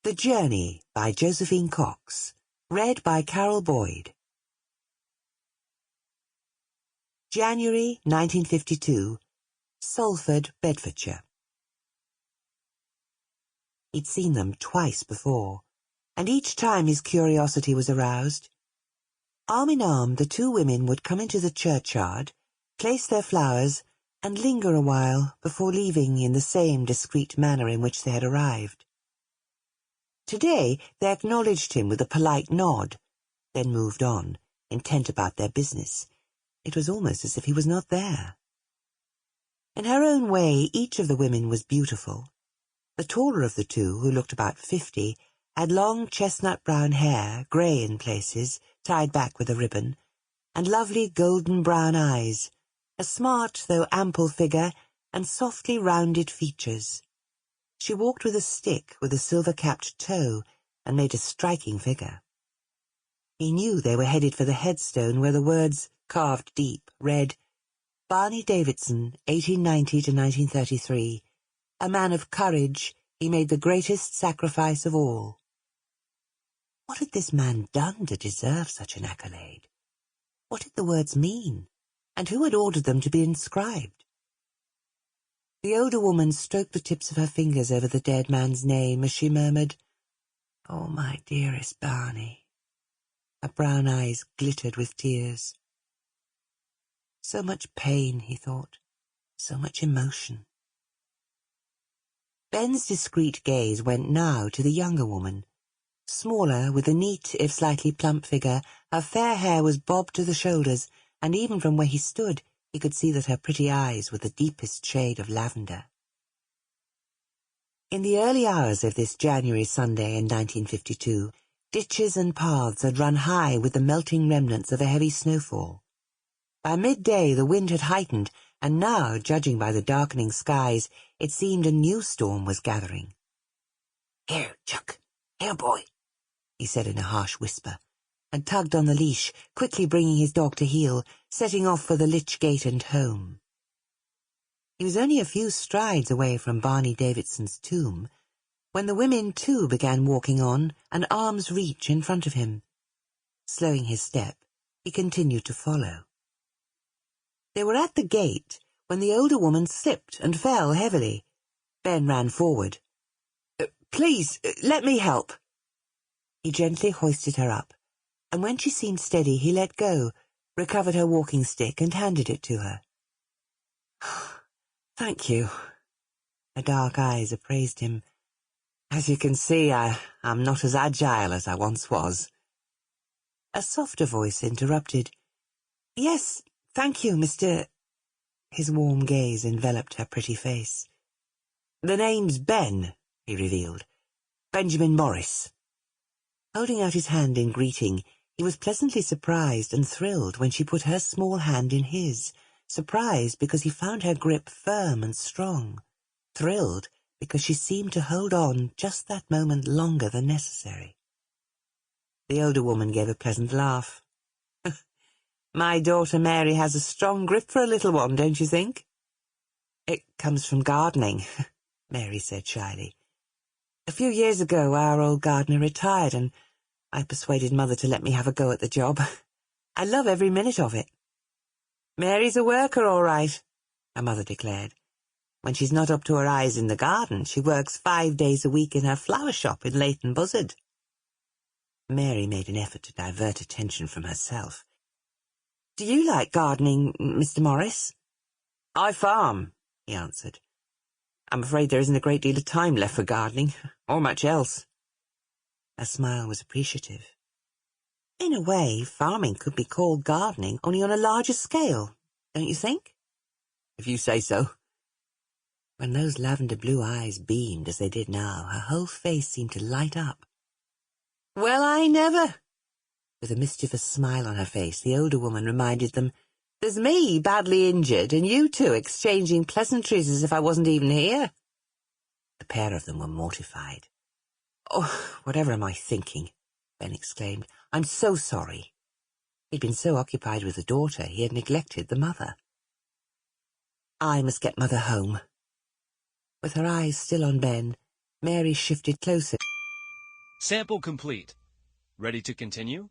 The Journey by Josephine Cox. Read by Carole Boyd. January 1952. Salford, Bedfordshire. He'd seen them twice before, and each time his curiosity was aroused. Arm in arm, the two women would come into the churchyard, place their flowers, and linger a while before leaving in the same discreet manner in which they had arrived. Today they acknowledged him with a polite nod, then moved on, intent about their business. It was almost as if he was not there. In her own way, each of the women was beautiful. The taller of the two, who looked about 50, had long chestnut-brown hair, grey in places, tied back with a ribbon, and lovely golden-brown eyes, a smart though ample figure, and softly rounded features. She walked with a stick with a silver-capped toe, and made a striking figure. He knew they were headed for the headstone where the words, carved deep, read, Barney Davidson, 1890 to 1933. A man of courage, he made the greatest sacrifice of all. What had this man done to deserve such an accolade? What did the words mean, and who had ordered them to be inscribed? The older woman stroked the tips of her fingers over the dead man's name as she murmured, "Oh, my dearest Barney." Her brown eyes glittered with tears. So much pain, he thought, so much emotion. Ben's discreet gaze went now to the younger woman. Smaller, with a neat, if slightly plump figure, her fair hair was bobbed to the shoulders, and even from where he stood, he could see that her pretty eyes were the deepest shade of lavender. In the early hours of this January Sunday in 1952, ditches and paths had run high with the melting remnants of a heavy snowfall. By midday the wind had heightened, and now, judging by the darkening skies, it seemed a new storm was gathering. "Here, Chuck, here, boy," he said in a harsh whisper, and tugged on the leash, quickly bringing his dog to heel, setting off for the Lich Gate and home. He was only a few strides away from Barney Davidson's tomb, when the women too began walking on, an arm's reach in front of him. Slowing his step, he continued to follow. They were at the gate when the older woman slipped and fell heavily. Ben ran forward. Please, let me help." He gently hoisted her up, and when she seemed steady he let go, recovered her walking stick and handed it to her. "Thank you." Her dark eyes appraised him. "As you can see, I'm not as agile as I once was." A softer voice interrupted. "Yes, thank you, Mr. His warm gaze enveloped her pretty face. "The name's Ben," he revealed. "Benjamin Morris." Holding out his hand in greeting, he was pleasantly surprised and thrilled when she put her small hand in his, surprised because he found her grip firm and strong, thrilled because she seemed to hold on just that moment longer than necessary. The older woman gave a pleasant laugh. "My daughter Mary has a strong grip for a little one, don't you think?" "It comes from gardening," Mary said shyly. "A few years ago our old gardener retired, and I persuaded Mother to let me have a go at the job. I love every minute of it." "Mary's a worker, all right," her mother declared. "When she's not up to her eyes in the garden, she works 5 days a week in her flower shop in Leighton Buzzard." Mary made an effort to divert attention from herself. "Do you like gardening, Mr. Morris?" "I farm," he answered. "I'm afraid there isn't a great deal of time left for gardening, or much else." Her smile was appreciative. "In a way, farming could be called gardening, only on a larger scale, don't you think?" "If you say so." When those lavender-blue eyes beamed as they did now, her whole face seemed to light up. "Well, I never!" With a mischievous smile on her face, the older woman reminded them, "There's me, badly injured, and you two exchanging pleasantries as if I wasn't even here." The pair of them were mortified. "Oh, whatever am I thinking?" Ben exclaimed. "I'm so sorry." He'd been so occupied with the daughter, he had neglected the mother. "I must get Mother home." With her eyes still on Ben, Mary shifted closer. Sample complete. Ready to continue?